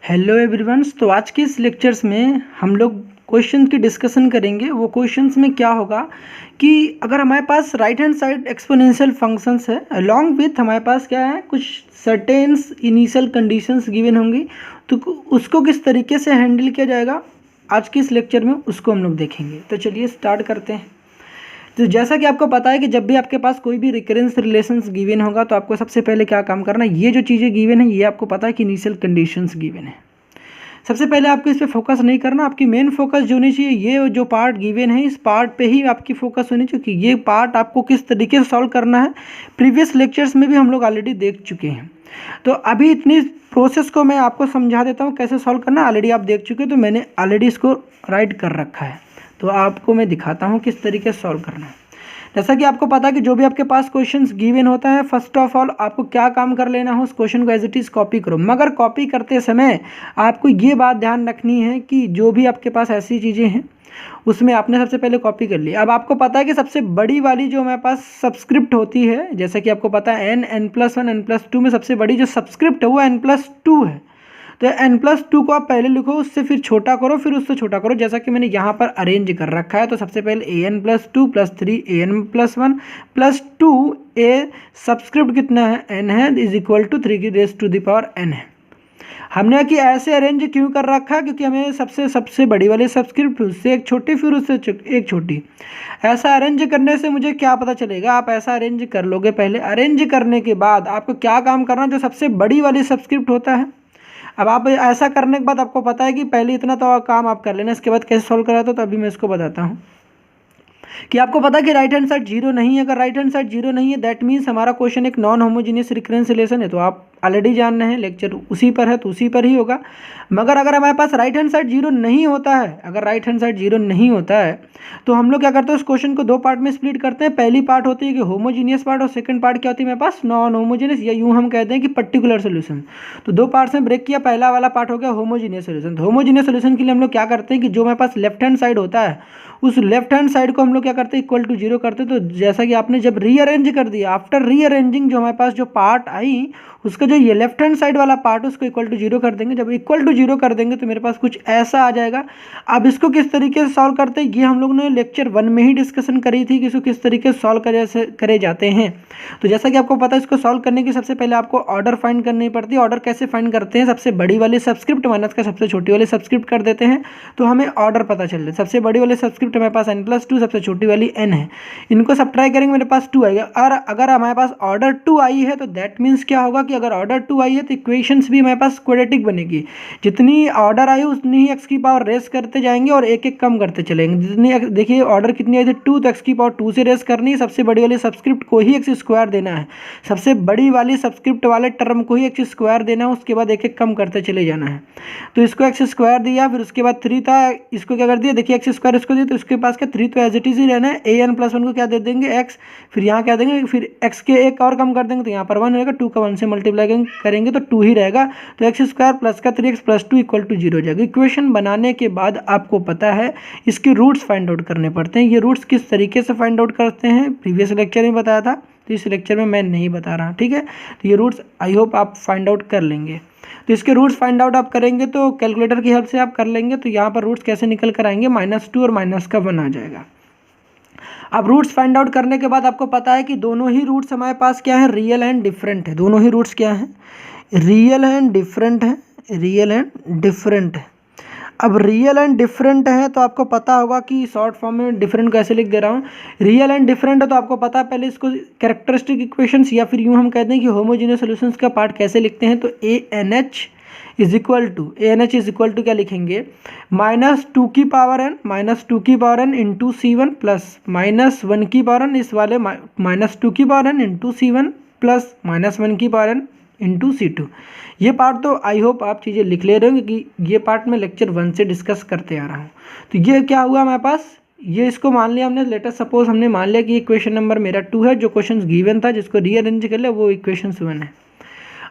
Hello everyone. तो आज के इस लेक्चर्स में हम लोग क्वेश्चन की डिस्कशन करेंगे। वो क्वेश्चंस में क्या होगा कि अगर हमारे पास right hand side exponential functions है अलॉन्ग विथ हमारे पास क्या है कुछ सर्टेन्स इनिशियल कंडीशंस गिवन होंगी, तो उसको किस तरीके से हैंडल किया जाएगा आज के इस लेक्चर में उसको हम लोग देखेंगे। तो चलिए स्टार्ट करते हैं। तो जैसा कि आपको पता है कि जब भी आपके पास कोई भी रिकरेंस रिलेशंस गिवन होगा तो आपको सबसे पहले क्या काम करना है, ये जो चीज़ें गिवन है ये आपको पता है कि इनिशियल कंडीशंस गिवन है। सबसे पहले आपको इस पर फोकस नहीं करना, आपकी मेन फोकस जो होनी चाहिए ये जो पार्ट गिवन है इस पार्ट पे ही आपकी फोकस होनी चाहिए कि ये पार्ट आपको किस तरीके से सॉल्व करना है। प्रीवियस लेक्चर्स में भी हम लोग ऑलरेडी देख चुके हैं, तो अभी इतनी प्रोसेस को मैं आपको समझा देता हूँ कैसे सॉल्व करना है। ऑलरेडी आप देख चुके हैं, तो मैंने ऑलरेडी इसको राइट कर रखा है, तो आपको मैं दिखाता हूँ किस तरीके से सॉल्व करना है। जैसा कि आपको पता है कि जो भी आपके पास क्वेश्चंस गिवन होता है फर्स्ट ऑफ ऑल आपको क्या काम कर लेना हो, उस क्वेश्चन को एज इट इज़ कॉपी करो। मगर कॉपी करते समय आपको ये बात ध्यान रखनी है कि जो भी आपके पास ऐसी चीज़ें हैं उसमें आपने सबसे पहले कॉपी कर ली। अब आपको पता है कि सबसे बड़ी वाली जो हमारे पास सब्सक्रिप्ट होती है, जैसा कि आपको पता है n+1 n+2 में सबसे बड़ी जो सब्सक्रिप्ट है वो n+2 है। तो n+2 को आप पहले लिखो, उससे फिर छोटा करो, फिर उससे छोटा करो, जैसा कि मैंने यहाँ पर अरेंज कर रखा है। तो सबसे पहले an+2 + 3 an+1 + 2 a सब्सक्रिप्ट कितना है n है इज इक्वल टू 3n है। हमने कि ऐसे अरेंज क्यों कर रखा है, क्योंकि हमें सबसे बड़ी वाली सब्सक्रिप्ट उससे एक छोटी फिर उससे एक छोटी, ऐसा अरेंज करने से मुझे क्या पता चलेगा। आप ऐसा अरेंज कर लोगे, पहले अरेंज करने के बाद आपको क्या काम करना, जो सबसे बड़ी वाली सब्सक्रिप्ट होता है। अब आप ऐसा करने के बाद आपको पता है कि पहले इतना तो काम आप कर लेना, इसके बाद कैसे सॉल्व करा तो अभी मैं इसको बताता हूँ कि आपको पता है कि राइट हैंड साइड जीरो नहीं है। अगर राइट हैंड साइड जीरो नहीं है दैट मीन्स हमारा क्वेश्चन एक नॉन होमोजीनियस रिकरेंस रिलेशन है। तो आप ऑलरेडी जान रहे हैं, लेक्चर उसी पर है तो उसी पर ही होगा। मगर अगर हमारे पास राइट हैंड साइड जीरो नहीं होता है, अगर राइट हैंड साइड जीरो नहीं होता है तो हम लोग क्या करते हैं, उस क्वेश्चन को दो पार्ट में स्प्लिट करते हैं। पहली पार्ट होती है कि होमोजीनियस पार्ट और सेकंड पार्ट क्या होती है मेरे पास नॉन होमोजीनियस, या यूँ हम कहते हैं कि पर्टिकुलर सोल्यूशन। तो दो पार्ट्स में ब्रेक किया, पहला वाला पार्ट हो गया होमोजीनियस सोल्यूशन। तो होमोजीनियस सोल्यूशन के लिए हम लोग क्या करते हैं कि जो हमारे पास लेफ्ट हैंड साइड होता है उस लेफ्ट हैंड साइड को हम लोग क्या करते हैं इक्वल टू जीरो करते हैं। तो जैसा कि आपने जब रीअरेंज कर दिया, आफ्टर रीअरेंजिंग जो हमारे पास जो पार्ट आई उसका जो ये लेफ्ट हैंड साइड वाला पार्ट उसको इक्वल टू जीरो कर देंगे। जब इक्वल टू जीरो कर देंगे तो मेरे पास कुछ ऐसा आ जाएगा। अब इसको किस तरीके से सॉल्व करते हैं ये हम लोग ने लेक्चर 1 में ही डिस्कशन करी थी कि इसको किस तरीके से सॉल्व करे जाते हैं। तो जैसा कि आपको पता है इसको सॉल्व करने की सबसे पहले आपको ऑर्डर फाइंड करनी पड़ती है। ऑर्डर कैसे फाइंड करते हैं, सबसे बड़ी वाली सब्सक्रिप्ट माइनस का सबसे छोटी वाली सब्सक्रिप्ट कर देते हैं तो हमें ऑर्डर पता चल जाए। सबसे बड़ी वाली सब्सक्रिप्ट हमारे पास n+2, सबसे छोटी वाली n है, इनको सब ट्राई करेंगे मेरे पास 2 आएगा। और अगर हमारे पास ऑर्डर 2 आई है तो दैट मीन्स क्या होगा कि अगर ऑर्डर 2 आई है तो इक्वेशंस भी हमारे पास क्वाड्रेटिक बनेगी। जितनी ऑर्डर आई उतनी ही x की पावर रेस करते जाएंगे और एक एक कम करते चलेंगे। जितनी देखिए ऑर्डर कितनी आई थी 2, तो x की पावर 2 से रेस करनी है, सबसे बड़ी वाली सब्सक्रिप्ट को ही x² देना है, सबसे बड़ी वाली सब्सक्रिप्ट वाले टर्म को ही x² देना है, उसके बाद एक एक कम करते चले जाना है। तो इसको x² दिया, फिर उसके बाद 3 था, इसको क्या कर दिया देखिए x² इसको दिया, तो उसके पास क्या 3 तो एज इट इज ही रहना है। an+1 को क्या दे देंगे x, फिर यहाँ क्या देंगे, फिर x के एक और कम कर देंगे तो यहाँ पर 1 रहेगा, 2 का 1 से मल्टीप्लाई करेंगे तो 2 ही रहेगा। तो x² प्लस का 3x प्लस 2 इक्वल टू 0 हो जाएगा। इक्वेशन बनाने के बाद आपको पता है इसके रूट्स फाइंड आउट करने पड़ते हैं। ये रूट्स किस तरीके से फाइंड आउट करते हैं प्रीवियस लेक्चर में बताया था, तो इस लेक्चर में मैं नहीं बता रहा, ठीक है। तो ये रूट्स आई होप आप फाइंड आउट कर लेंगे। तो इसके रूट्स फाइंड आउट आप करेंगे तो कैलकुलेटर की हेल्प से आप कर लेंगे। तो यहाँ पर रूट्स कैसे निकल कर आएंगे, -2 और माइनस का 1 आ जाएगा। अब रूट्स फाइंड आउट करने के बाद आपको पता है कि दोनों ही रूट्स हमारे पास क्या है, रियल एंड डिफरेंट है। दोनों ही रूट्स क्या है, रियल एंड डिफरेंट है, रियल एंड डिफरेंट है। अब रियल एंड डिफरेंट है तो आपको पता होगा कि शॉर्ट फॉर्म में डिफरेंट कैसे लिख दे रहा हूँ। रियल एंड डिफरेंट है तो आपको पता है पहले इसको कैरेक्टरिस्टिक इक्वेशंस या फिर यूँ हम कहते हैं कि होमोजीनियस सॉल्यूशंस का पार्ट कैसे लिखते हैं। तो ANH इज इक्वल टू क्या लिखेंगे, -2 की power n into C1 plus -1 की पावर n, इस वाले -2 की power n into C1 plus -1 की पावर n इंटू C2। ये पार्ट तो आई होप आप चीज़ें लिख ले रहे हो कि ये पार्ट मैं लेक्चर 1 से डिस्कस करते आ रहा हूँ। तो ये क्या हुआ हमारे पास, ये इसको मान लिया हमने, लेटेस्ट सपोज हमने मान लिया कि इक्वेशन नंबर मेरा 2 है, जो क्वेश्चन गिवन था जिसको रीअरेंज कर लिया वो इक्वेशन 1 है।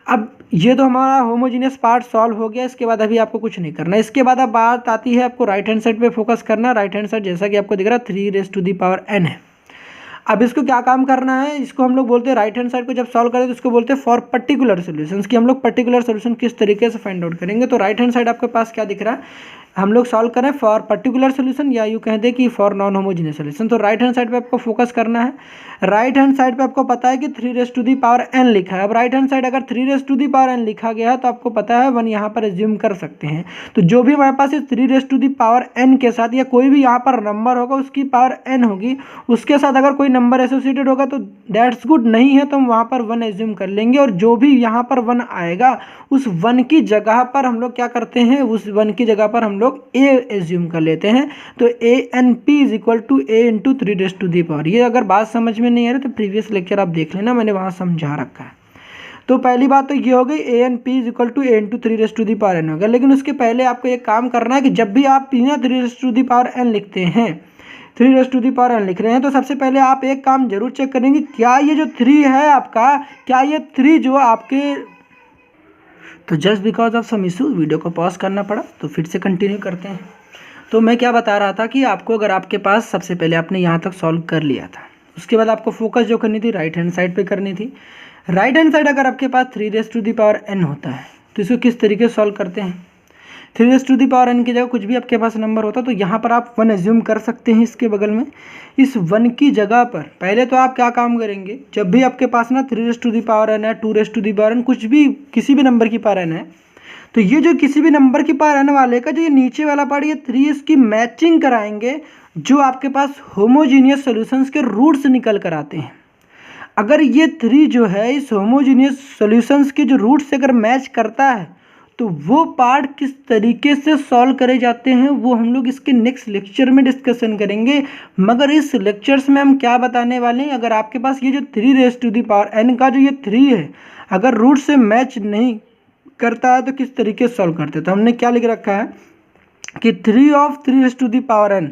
अब ये तो हमारा होमोजीनियस पार्ट सॉल्व हो गया, इसके बाद अभी आपको कुछ नहीं करना। इसके बाद अब बात आती है आपको राइट हैंड साइड पे फोकस करना। राइट हैंड साइड जैसा कि आपको दिख रहा है 3n है। अब इसको क्या काम करना है, इसको हम लोग बोलते हैं राइट हैंड साइड को जब सॉल्व करें तो इसको बोलते हैं फॉर पर्टिकुलर सोल्यूशंस, कि हम लोग पर्टिकुलर सोल्यूशन किस तरीके से फाइंड आउट करेंगे। तो राइट हैंड साइड आपके पास क्या दिख रहा है, हम लोग सॉल्व करें फॉर पर्टिकुलर सोल्यूशन या यूँ कह दें कि फॉर नॉन होमोजीनियस सोल्यूशन। तो राइट हैंड साइड पे आपको फोकस करना है। राइट हैंड साइड पे आपको पता है कि 3n लिखा है। अब राइट हैंड साइड अगर 3n लिखा गया है तो आपको पता है 1 यहाँ पर एज्यूम कर सकते हैं। तो जो भी हमारे पास इस 3n के साथ या कोई भी यहाँ पर नंबर होगा उसकी पावर n होगी, उसके साथ अगर कोई नंबर एसोसिएटेड होगा तो दैट्स गुड, नहीं है तो हम वहाँ पर 1 एज्यूम कर लेंगे। और जो भी यहाँ पर 1 आएगा उस 1 की जगह पर हम लोग क्या करते हैं, उस 1 की जगह पर हम लोग a एज्यूम कर लेते हैं। तो ANP is equal to a into 3 ये अगर बात समझ में नहीं आ रही तो प्रीवियस लेक्चर आप देख लेना, मैंने वहाँ समझा रखा है। तो पहली बात तो ये हो गई ANP is equal to a into 3n होगा। लेकिन उसके पहले आपको एक काम करना है कि जब भी आप 3n लिखते हैं, 3n लिख रहे हैं, तो सबसे पहले आप एक काम जरूर चेक करेंगे, क्या ये जो 3 है आपका, क्या ये 3 जो आपके, तो just because of some issue video को पॉज करना पड़ा, तो फिर से कंटिन्यू करते हैं। तो मैं क्या बता रहा था कि आपको अगर आपके पास सबसे पहले आपने यहाँ तक सॉल्व कर लिया था, उसके बाद आपको फोकस जो करनी थी राइट हैंड साइड पे करनी थी। राइट हैंड साइड अगर आपके पास 3n होता है तो इसको किस तरीके से सॉल्व करते हैं, 3n की जगह कुछ भी आपके पास नंबर होता तो यहाँ पर आप 1 एज्यूम कर सकते हैं इसके बगल में। इस 1 की जगह पर पहले तो आप क्या काम करेंगे, जब भी आपके पास ना 3n है, 2n कुछ भी किसी भी नंबर की पावर n है, तो ये जो किसी भी नंबर की पावर n वाले का जो ये नीचे वाला पार्ट ये 3 इसकी मैचिंग कराएंगे जो आपके पास होमोजीनियस सॉल्यूशंस के रूट्स निकल कर आते हैं। अगर ये 3 जो है इस होमोजीनियस सॉल्यूशंस के जो रूट से अगर मैच करता है तो वो पार्ट किस तरीके से सॉल्व करे जाते हैं वो हम लोग इसके नेक्स्ट लेक्चर में डिस्कशन करेंगे। मगर इस लेक्चर्स में हम क्या बताने वाले हैं, अगर आपके पास ये जो 3n का जो ये 3 है अगर रूट से मैच नहीं करता है तो किस तरीके से सॉल्व करते हैं। तो हमने क्या लिख रखा है कि 3n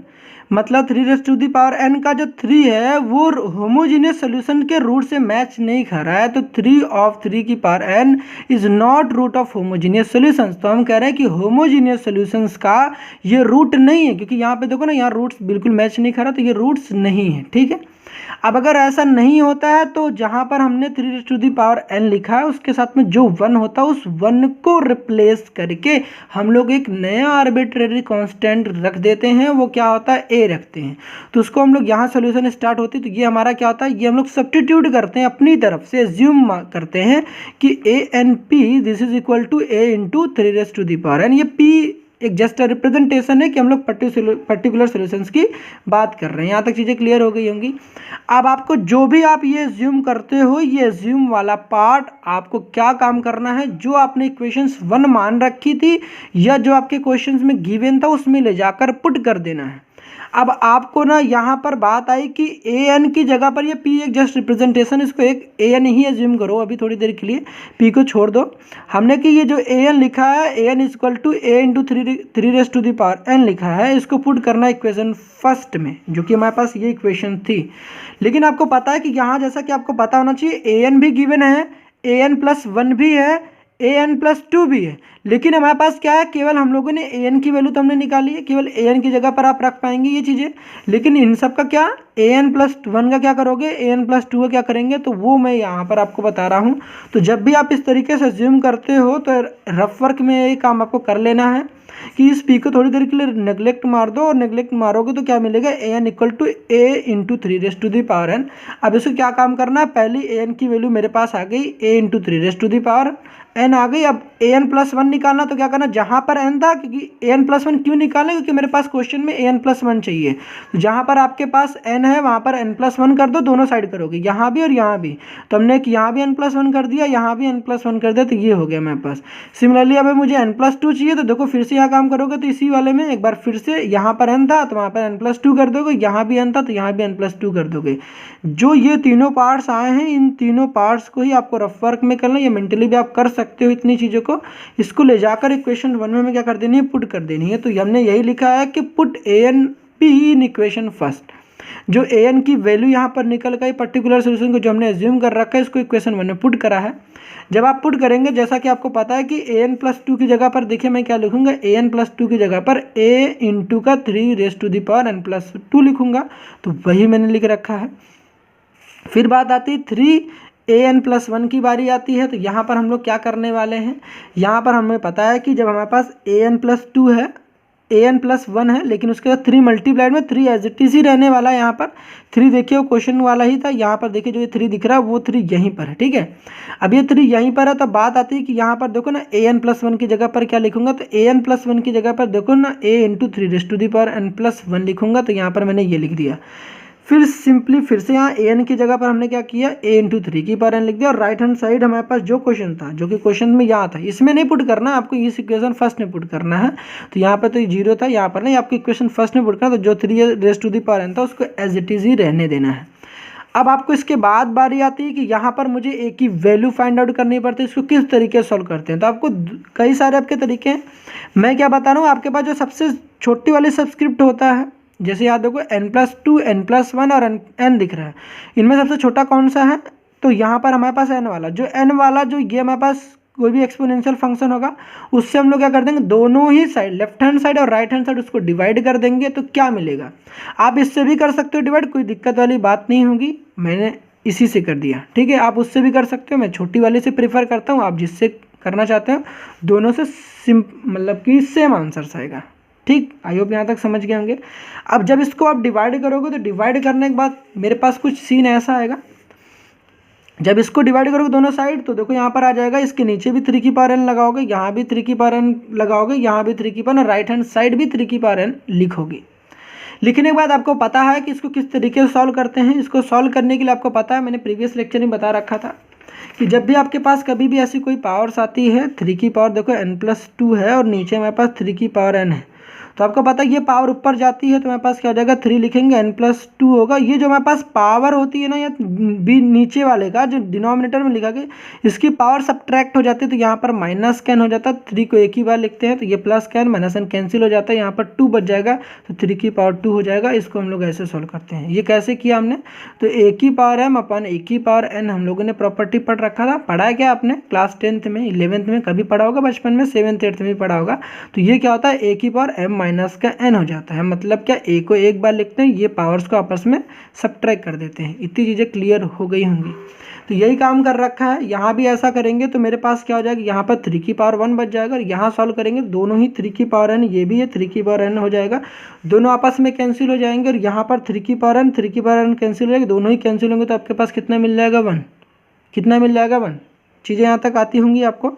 मतलब 3n का जो 3 है वो होमोजीनियस सोल्यूशन के रूट से मैच नहीं कर रहा है, तो 3n is not root of homogeneous solutions. तो हम कह रहे हैं कि होमोजीनियस सोल्यूशंस का ये रूट नहीं है, क्योंकि यहाँ पे देखो ना यहाँ रूट्स बिल्कुल मैच नहीं कर रहा, तो ये रूट्स नहीं है, ठीक है। अब अगर ऐसा नहीं होता है तो जहाँ पर हमने 3n लिखा है उसके साथ में जो 1 होता है उस 1 को रिप्लेस करके हम लोग एक नया आर्बिट्रेरी कांस्टेंट रख देते हैं, वो क्या होता है a रखते हैं। तो उसको हम लोग यहाँ सोल्यूशन स्टार्ट होती है तो ये हमारा क्या होता है, ये हम लोग सब्स्टिट्यूट करते हैं अपनी तरफ से, एज्यूम करते हैं कि ANP this is equal to a into 3n। ये p एक जस्ट रिप्रेजेंटेशन है कि हम लोग पर्टिकुलर सॉल्यूशंस की बात कर रहे हैं। यहाँ तक चीज़ें क्लियर हो गई होंगी। अब आपको जो भी आप ये एज्यूम करते हो, ये एज्यूम वाला पार्ट आपको क्या काम करना है, जो आपने इक्वेशंस 1 मान रखी थी या जो आपके क्वेश्चंस में गिवन था उसमें ले जाकर पुट कर देना है। अब आपको ना यहाँ पर बात आई कि an की जगह पर ये p एक जस्ट रिप्रेजेंटेशन, इसको एक an ही एज्यूम करो अभी थोड़ी देर के लिए, p को छोड़ दो। हमने कि ये जो an लिखा है an is equal to a into 3n लिखा है, इसको पुट करना इक्वेशन फर्स्ट में, जो कि हमारे पास ये इक्वेशन थी। लेकिन आपको पता है कि यहाँ जैसा कि आपको पता होना चाहिए an भी गिवन है, an+1 भी है, an+2 भी है, लेकिन हमारे पास क्या है, केवल हम लोगों ने an की वैल्यू तो हमने निकाली है, केवल an की जगह पर आप रख पाएंगे ये चीज़ें। लेकिन इन सब का क्या, an+1 का क्या करोगे, an+2 का क्या करेंगे, तो वो मैं यहाँ पर आपको बता रहा हूँ। तो जब भी आप इस तरीके से अज्यूम करते हो तो रफ वर्क में ये काम आपको कर लेना है कि इस p को थोड़ी देर के लिए नेग्लेक्ट मार दो, और नेग्लेक्ट मारोगे तो क्या मिलेगा, an equal to a into 3n। अब इसको क्या काम करना है, पहली an की वैल्यू मेरे पास आ गई a इंटू 3n आ गई। अब an+1 निकालना, तो क्या करना, जहाँ पर n था, क्योंकि an+1 क्यों निकालें, क्योंकि मेरे पास क्वेश्चन में an+1 चाहिए, तो जहाँ पर आपके पास n है वहाँ पर n+1 कर दो, दोनों साइड करोगे, यहाँ भी और यहाँ भी। तो हमने यहाँ भी n+1 कर दिया, यहाँ भी n+1 कर दिया, तो ये हो गया मेरे पास। सिमिलरली अब मुझे n+2 चाहिए, तो देखो फिर से यहाँ काम करोगे, तो इसी वाले में एक बार फिर से यहाँ पर n था तो वहाँ पर n+2 कर दोगे, यहाँ भी n था तो यहाँ भी n+2 कर दोगे। जो ये तीनों पार्ट्स आए हैं, इन तीनों पार्ट्स को ही आपको रफ वर्क में करना, या मेंटली भी आप कर सकते हो इतनी चीज़ों को। इसको ले जाकर इक्वेशन 1 में क्या कर देनी है, पुट कर देनी है। तो हमने यही लिखा है कि put ANP in equation first. जो an की वैल्यू यहाँ पर निकल गई पर्टिकुलर सोल्यूशन को जो हमने एज्यूम कर रखा है, इसको इक्वेशन 1 में पुट करा है। जब आप पुट करेंगे, जैसा कि आपको पता है कि an+2 की जगह पर देखिए मैं क्या लिखूंगा, an+2 की जगह पर a इंटू का 3n+2 लिखूंगा, तो वही मैंने लिख रखा है। फिर बात आती है 3an+1 की बारी आती है। तो यहाँ पर हम लोग क्या करने वाले हैं, यहाँ पर हमें पता है कि जब हमारे पास an+2 है, an+1 है, लेकिन उसके बाद 3 मल्टीप्लाइड में 3 एज इट इज ही रहने वाला है। यहाँ पर 3 देखिए वो क्वेश्चन वाला ही था, यहाँ पर देखिए जो ये 3 दिख रहा है वो 3 यहीं पर है, ठीक है। अब ये 3 यहीं पर है, तो बात आती है कि यहाँ पर देखो ना an+1 की जगह पर क्या लिखूंगा, तो an+1 की जगह पर देखो ना a × 3n+1 लिखूंगा, तो यहाँ पर मैंने ये लिख दिया। फिर सिंपली फिर से यहाँ an की जगह पर हमने क्या किया, a × 3n लिख दिया, और राइट हैंड साइड हमारे पास जो क्वेश्चन था, जो कि क्वेश्चन में यहाँ था, इसमें नहीं पुट करना, आपको इस इक्वेशन फर्स्ट में पुट करना है। तो यहाँ पर तो 0 था, यहाँ पर नहीं, आपको इक्वेशन फर्स्ट में पुट करना, तो जो 3n था उसको एज इट इज ही रहने देना है। अब आपको इसके बाद बारी आती है कि यहाँ पर मुझे a की वैल्यू फाइंड आउट करनी पड़ती है, इसको किस तरीके से सॉल्व करते हैं। तो आपको कई सारे आपके तरीके हैं, मैं क्या बता रहा हूँ, आपके पास जो सबसे छोटी वाली सबस्क्रिप्ट होता है, जैसे याद देखो n+2 n+1 और n दिख रहा है, इनमें सबसे छोटा कौन सा है, तो यहाँ पर हमारे पास n वाला, जो n वाला जो ये हमारे पास कोई भी एक्सपोनेंशियल फंक्शन होगा, उससे हम लोग क्या कर देंगे, दोनों ही साइड लेफ्ट हैंड साइड और राइट हैंड साइड उसको डिवाइड कर देंगे। तो क्या मिलेगा, आप इससे भी कर सकते हो डिवाइड, कोई दिक्कत वाली बात नहीं होगी, मैंने इसी से कर दिया, ठीक है। आप उससे भी कर सकते हो, मैं छोटी वाले से प्रेफर करता हूँ, आप जिससे करना चाहते हो, दोनों से मतलब कि सेम आंसर आएगा, ठीक। आई होप यहाँ तक समझ गए होंगे। अब जब इसको आप डिवाइड करोगे, तो डिवाइड करने के बाद मेरे पास कुछ सीन ऐसा आएगा, जब इसको डिवाइड करोगे दोनों साइड, तो देखो यहाँ पर आ जाएगा, इसके नीचे भी 3n लगाओगे, यहाँ भी 3n लगाओगे, यहाँ भी 3n, राइट हैंड साइड भी 3n लिखोगे। लिखने के बाद आपको पता है कि इसको किस तरीके से सॉल्व करते हैं। इसको सॉल्व करने के लिए आपको पता है, मैंने प्रीवियस लेक्चर में बता रखा था कि जब भी आपके पास कभी भी ऐसी कोई पावर्स आती है, 3 की पावर देखो n+2 है और नीचे हमारे पास 3n है, तो आपको पता है ये पावर ऊपर जाती है, तो हमारे पास क्या हो जाएगा, 3 लिखेंगे, n+2 होगा। ये जो हमारे पास पावर होती है ना, या बी नीचे वाले का जो डिनोमिनेटर में लिखा गया, इसकी पावर सब्ट्रैक्ट हो जाती है, तो यहाँ पर -n हो जाता है, 3 को एक ही बार लिखते हैं, तो ये +n -n कैंसिल हो जाता है, यहाँ पर 2 बच जाएगा, तो 3 की पावर 2 हो जाएगा। इसको हम लोग ऐसे सोल्व करते हैं। ये कैसे किया हमने, तो a की पावर m अपन a की पावर n हम लोगों ने प्रॉपर्टी पढ़ रखा था। पढ़ा है क्या आपने क्लास 10th में, 11th में, कभी पढ़ा होगा बचपन में, 7th 8th में पढ़ा होगा। तो ये क्या होता है, a की पावर m माइनस का n हो जाता है, मतलब क्या, a को एक बार लिखते हैं, ये पावर्स को आपस में सब्ट्रैक्ट कर देते हैं। इतनी चीज़ें क्लियर हो गई होंगी। तो यही काम कर रखा है, यहाँ भी ऐसा करेंगे तो मेरे पास क्या हो जाएगा, यहाँ पर 3 की पावर 1 बच जाएगा, और यहाँ सॉल्व करेंगे दोनों ही 3 की पावर n, ये भी है 3 की पावर n हो जाएगा, दोनों आपस में कैंसिल हो जाएंगे, और यहाँ पर 3 की पावर n 3 की पावर n कैंसिल हो जाएगी, दोनों ही कैंसिल होंगे, तो आपके पास कितना मिल जाएगा, 1। कितना मिल जाएगा, 1। चीज़ें यहाँ तक आती होंगी आपको।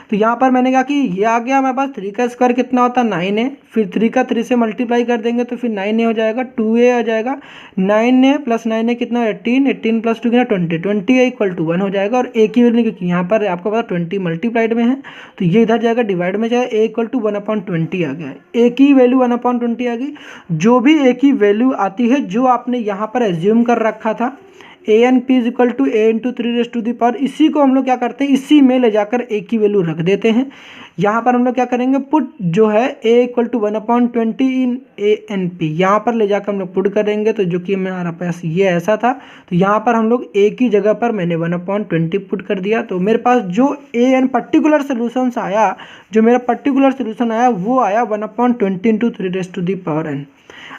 तो यहाँ पर मैंने कहा कि ये आ गया हमारे पास, 3 का स्क्वायर कितना होता है, 9a, फिर 3 का 3 से मल्टीप्लाई कर देंगे तो फिर 9a हो जाएगा, 2a आ जाएगा, 9a + 9a कितना, 18, 18 + 2 कितना, 20, 20a = 1 हो जाएगा। और a की वैल्यू, क्योंकि यहाँ पर आपको पता 20 मल्टीप्लाइड में है, तो ये इधर जाएगा डिवाइड में जाएगा, a = 1/20 आ गया, a की वैल्यू 1/20 आ गई। जो भी a की वैल्यू आती है, जो आपने यहाँ पर एज्यूम कर रखा था, ANP = a × 3 इसी को हम लोग क्या करते हैं, इसी में ले जाकर a की वैल्यू रख देते हैं। यहाँ पर हम लोग क्या करेंगे, पुट जो है a = 1/20 इन ANP, यहाँ पर ले जाकर हम लोग पुट करेंगे, तो जो कि हमारा पास ये ऐसा था, तो यहाँ पर हम लोग a की जगह पर मैंने 1/20 पुट कर दिया। तो मेरे पास जो पर्टिकुलर सोल्यूशन आया, जो मेरा पर्टिकुलर सोल्यूशन आया, वो आया 1/20 × 3n।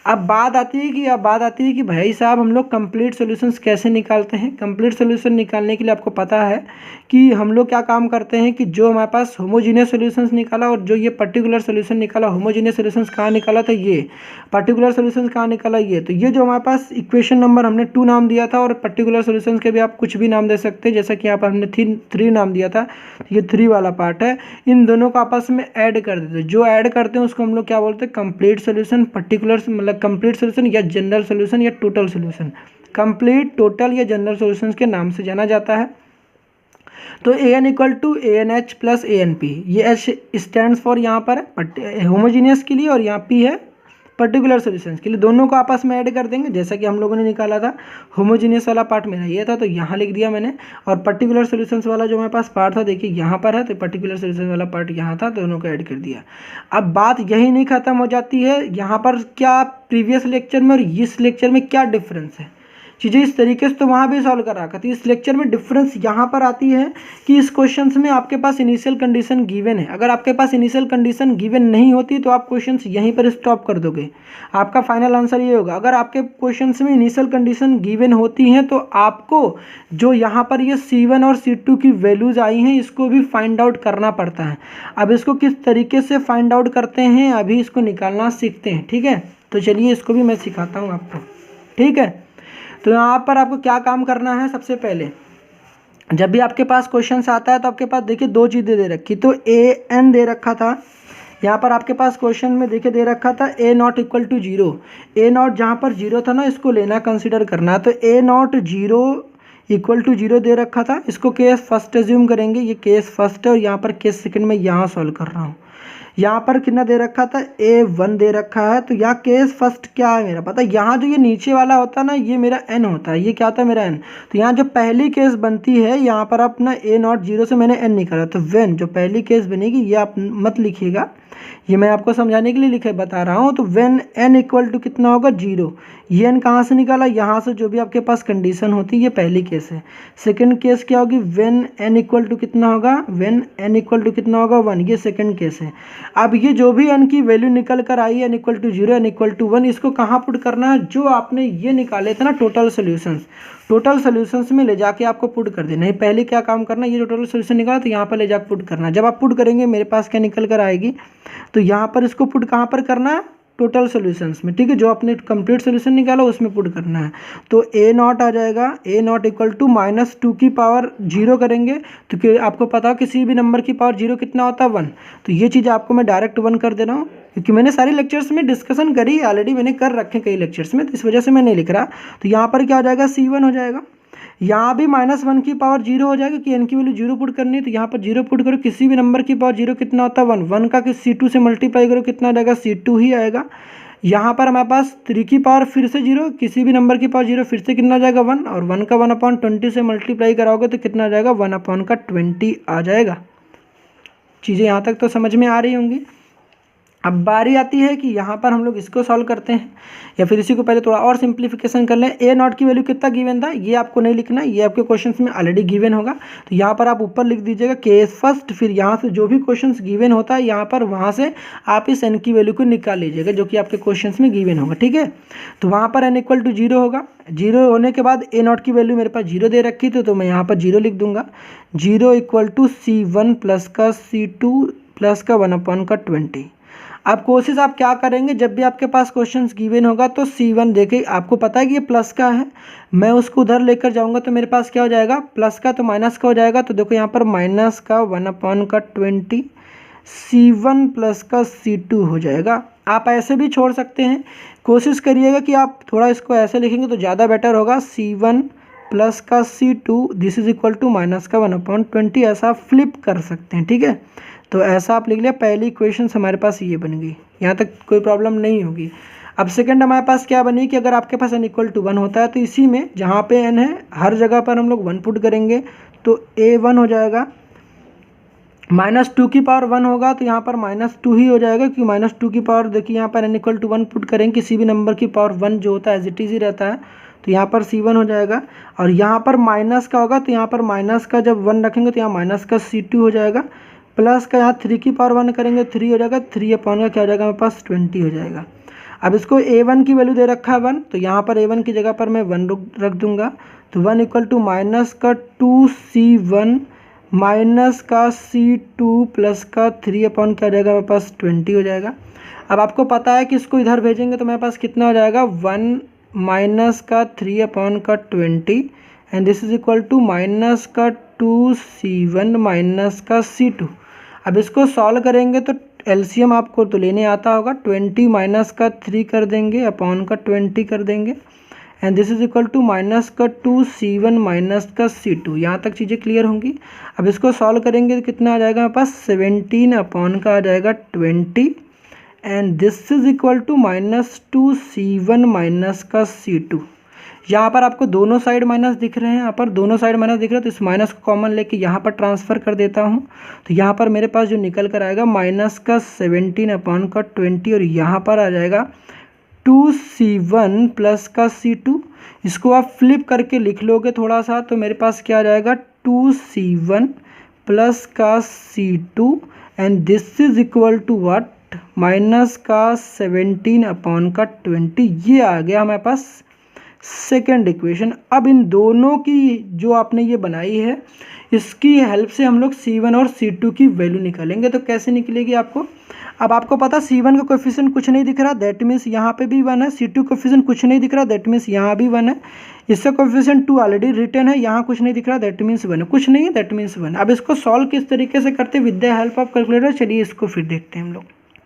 अब बात आती है कि भाई साहब हम लोग कंप्लीट सॉल्यूशंस कैसे निकालते हैं। कंप्लीट सॉल्यूशन निकालने के लिए आपको पता है कि हम लोग क्या काम करते हैं कि जो हमारे पास होमोजीनियस सॉल्यूशंस निकाला और जो ये पर्टिकुलर सॉल्यूशन निकाला, होमोजीनियस सॉल्यूशंस कहाँ निकाला था, ये पर्टिकुलर सॉल्यूशंस कहाँ निकाला, ये। तो ये जो हमारे पास इक्वेशन नंबर हमने 2 नाम दिया था, और पर्टिकुलर सॉल्यूशंस के भी आप कुछ भी नाम दे सकते हैं, जैसा कि यहाँ पर हमने 3 नाम दिया था, ये 3 वाला पार्ट है। इन दोनों को आपस में ऐड कर देते हैं, जो ऐड करते हैं उसको हम लोग क्या बोलते हैं, कंप्लीट सॉल्यूशन, पर्टिकुलर मतलब कंप्लीट सॉल्यूशन या जनरल सॉल्यूशन या टोटल सॉल्यूशन। कंप्लीट, टोटल या जनरल सॉल्यूशंस के नाम से जाना जाता है। तो an = ANH + ANP, ये H स्टैंड्स फॉर यहाँ पर होमोजीनियस के लिए, और यहाँ P है पर्टिकुलर सॉल्यूशंस के लिए। दोनों को आपस में ऐड कर देंगे, जैसा कि हम लोगों ने निकाला था। होमोजीनियस वाला पार्ट मेरा ये था, तो यहाँ लिख दिया मैंने, और पर्टिकुलर सॉल्यूशंस वाला जो हमारे पास पार्ट था, देखिए यहाँ पर है, तो पर्टिकुलर सॉल्यूशन वाला पार्ट यहाँ था, दोनों को ऐड कर दिया। अब बात यही नहीं खत्म हो जाती है, यहाँ पर क्या प्रीवियस लेक्चर में और इस लेक्चर में क्या डिफरेंस है, चीज़ें इस तरीके से तो वहाँ भी सॉल्व करा कर। तो इस लेक्चर में डिफरेंस यहाँ पर आती है कि इस क्वेश्चंस में आपके पास इनिशियल कंडीशन गिवन है। अगर आपके पास इनिशियल कंडीशन गिवन नहीं होती तो आप क्वेश्चंस यहीं पर स्टॉप कर दोगे, आपका फाइनल आंसर ये होगा। अगर आपके क्वेश्चंस में इनिशियल कंडीशन गिवन होती हैं तो आपको जो यहाँ पर ये C1 और C2 की वैल्यूज आई हैं इसको भी फाइंड आउट करना पड़ता है। अब इसको किस तरीके से फाइंड आउट करते हैं अभी इसको निकालना सीखते हैं, ठीक है। तो चलिए इसको भी मैं सिखाता हूँ आपको, ठीक है। तो यहाँ पर आपको क्या काम करना है, सबसे पहले जब भी आपके पास क्वेश्चन आता है तो आपके पास देखिए दो चीज़ें दे रखी, तो an दे रखा था यहाँ पर आपके पास क्वेश्चन में देखिए दे रखा था a0 इक्वल टू 0, a0 जहाँ पर 0 था ना इसको लेना कंसिडर करना है। तो a0 0 इक्वल टू 0 दे रखा था, इसको केस फर्स्ट एज्यूम करेंगे, ये केस फर्स्ट है और यहाँ पर केस सेकंड में यहाँ सॉल्व कर रहा हूँ। यहाँ पर कितना दे रखा था a1 दे रखा है, तो यहाँ केस फर्स्ट क्या है मेरा पता है, यहाँ जो ये नीचे वाला होता है ना ये मेरा n होता है, ये क्या होता है मेरा n। तो यहाँ जो पहली केस बनती है यहाँ पर अपना a0 0 से मैंने n निकाला, तो व्हेन जो पहली केस बनेगी ये आप मत लिखिएगा, ये मैं आपको समझाने के लिए लिखे बता रहा हूँ। तो व्हेन n इक्वल टू कितना होगा 0, ये n कहाँ से निकाला, यहाँ से जो भी आपके पास कंडीशन होती है, ये पहली केस है। सेकंड केस क्या होगी, व्हेन n इक्वल टू कितना होगा, व्हेन n इक्वल टू कितना होगा 1, ये सेकंड केस है। अब ये जो भी n की वैल्यू निकल कर आई है n equal to 0 n equal to 1, इसको कहाँ पुट करना है, जो आपने ये निकाले थे ना टोटल सोल्यूशंस में ले जाके आपको पुट कर देना है। पहले क्या काम करना, ये जो टोटल सोल्यूशन निकाला तो यहाँ पर ले जाकर पुट करना है। जब आप पुट करेंगे मेरे पास क्या निकल कर आएगी, तो यहाँ पर इसको पुट कहाँ पर करना है, टोटल सॉल्यूशंस में, ठीक है। जो आपने कंप्लीट सॉल्यूशन निकाला उसमें पुट करना है। तो a0 आ जाएगा, a0 इक्वल टू -2 की पावर 0 करेंगे, तो आपको पता है किसी भी नंबर की पावर 0 कितना होता है 1, तो ये चीज़ आपको मैं डायरेक्ट 1 कर दे रहा हूँ, क्योंकि मैंने सारी लेक्चर्स में डिस्कशन करी है ऑलरेडी, मैंने कर रखे कई लेक्चर्स में, तो इस वजह से मैं नहीं लिख रहा। तो यहाँ पर क्या हो जाएगा C1 हो जाएगा, यहाँ भी -1 की पावर 0 हो जाएगा कि n की वैल्यू 0 पुट करनी है, तो यहाँ पर 0 पुट करो, किसी भी नंबर की पावर 0 कितना होता है 1, 1 का कि C2 से मल्टीप्लाई करो कितना आ जाएगा C2 ही आएगा। यहाँ पर हमारे पास 3 की पावर फिर से 0, किसी भी नंबर की पावर 0 फिर से कितना आ जाएगा 1, और 1 का 1/20 से मल्टीप्लाई कराओगे तो कितना आ जाएगा 1/20 आ जाएगा। चीज़ें यहाँ तक तो समझ में आ रही होंगी। अब बारी आती है कि यहाँ पर हम लोग इसको सॉल्व करते हैं, या फिर इसी को पहले थोड़ा और सिंप्लीफिकेशन कर लें। a0 की वैल्यू कितना गिवन था ये आपको नहीं लिखना, ये आपके क्वेश्चंस में ऑलरेडी गिवन होगा। तो यहाँ पर आप ऊपर लिख दीजिएगा केस फर्स्ट, फिर यहाँ से जो भी क्वेश्चंस गिवन होता है यहाँ पर वहाँ से आप इस n की वैल्यू को निकाल लीजिएगा जो कि आपके क्वेश्चन में गिवन होगा, ठीक है। तो वहाँ पर n इक्वल टू 0 होगा, 0 होने के बाद a0 की वैल्यू मेरे पास 0 दे रखी थी, तो मैं यहाँ पर 0 लिख दूंगा। 0 इक्वल टू C1 प्लस का C2 प्लस का 1/20। अब कोशिश आप क्या करेंगे, जब भी आपके पास क्वेश्चंस गिवन होगा तो C1 देखिए आपको पता है कि ये प्लस का है, मैं उसको उधर लेकर जाऊंगा तो मेरे पास क्या हो जाएगा, प्लस का तो माइनस का हो जाएगा। तो देखो यहाँ पर माइनस का 1/20 C1 प्लस का C2 हो जाएगा। आप ऐसे भी छोड़ सकते हैं, कोशिश करिएगा कि आप थोड़ा इसको ऐसे लिखेंगे तो ज़्यादा बेटर होगा। C1 प्लस का C2 this is equal to minus का 1/20, ऐसा फ्लिप कर सकते हैं, ठीक है। तो ऐसा आप लिख लिया, पहली इक्वेशन हमारे पास ये बन गई, यहाँ तक कोई प्रॉब्लम नहीं होगी। अब सेकंड हमारे पास क्या बनी कि अगर आपके पास n इक्वल टू 1 होता है तो इसी में जहाँ पे n है हर जगह पर हम लोग 1 पुट करेंगे, तो a1 हो जाएगा। -2 की पावर 1 होगा तो यहाँ पर -2 ही हो जाएगा, क्योंकि -2 की पावर देखिए यहाँ पर n इक्वल टू 1 पुट करेंगे, किसी भी नंबर की पावर 1 जो होता है एज इट इज ही रहता है, तो यहाँ पर C1 हो जाएगा। और यहाँ पर माइनस का होगा तो यहाँ पर माइनस का जब 1 रखेंगे तो यहाँ माइनस का C2 हो जाएगा, प्लस का यहाँ 3 की पावर 1 करेंगे 3 हो जाएगा, 3 अपॉन का क्या हो जाएगा हमारे पास 20 हो जाएगा। अब इसको a1 की वैल्यू दे रखा है 1, तो यहाँ पर a1 की जगह पर मैं 1 रख दूंगा। तो 1 इक्वल टू माइनस का 2C1 माइनस का C2 प्लस का 3 अपॉन क्या हो जाएगा हमारे पास 20 हो जाएगा। अब आपको पता है कि इसको इधर भेजेंगे तो मेरे पास कितना हो जाएगा 1 माइनस का 3 अपॉन का 20 and this is equal to minus का 2C1 माइनस का C2। अब इसको सॉल्व करेंगे तो एलसीएम आपको तो लेने आता होगा, 20 माइनस का 3 कर देंगे अपॉन का 20 कर देंगे and this is equal to minus का 2C1 माइनस का C2। यहाँ तक चीज़ें क्लियर होंगी। अब इसको सॉल्व करेंगे तो कितना आ जाएगा हमारे पास 17 अपॉन का आ जाएगा 20 and this is equal to -2C1 minus का C2। यहाँ पर आपको दोनों साइड माइनस दिख रहे हैं, यहाँ पर दोनों साइड माइनस दिख रहे हैं, तो इस माइनस को कॉमन लेके यहाँ पर ट्रांसफ़र कर देता हूँ। तो यहाँ पर मेरे पास जो निकल कर आएगा माइनस का 17 अपॉन का 20 और यहाँ पर आ जाएगा 2c1 प्लस का c2, इसको आप फ्लिप करके लिख लोगे थोड़ा सा तो मेरे पास क्या आ जाएगा 2c1 प्लस का c2 and this is equal to what minus का 17 अपॉन का 20। ये आ गया हमारे पास सेकेंड इक्वेशन। अब इन दोनों की जो आपने ये बनाई है इसकी हेल्प से हम लोग c1 और c2 की वैल्यू निकालेंगे। तो कैसे निकलेगी आपको, अब आपको पता c1 का कोएफिशिएंट कुछ नहीं दिख रहा, दैट मीन्स यहाँ पे भी 1 है। c2 कोएफिशिएंट कुछ नहीं दिख रहा, दैट मीन्स यहाँ भी 1 है। इसका कोएफिशिएंट 2 ऑलरेडी रिटन है, यहाँ कुछ नहीं दिख रहा, दैट मीन्स 1 है। कुछ नहीं है, दैट मीन्स 1। अब इसको सॉल्व किस तरीके से करते हैं with the help of calculator, चलिए इसको फिर देखते हैं हम लोग।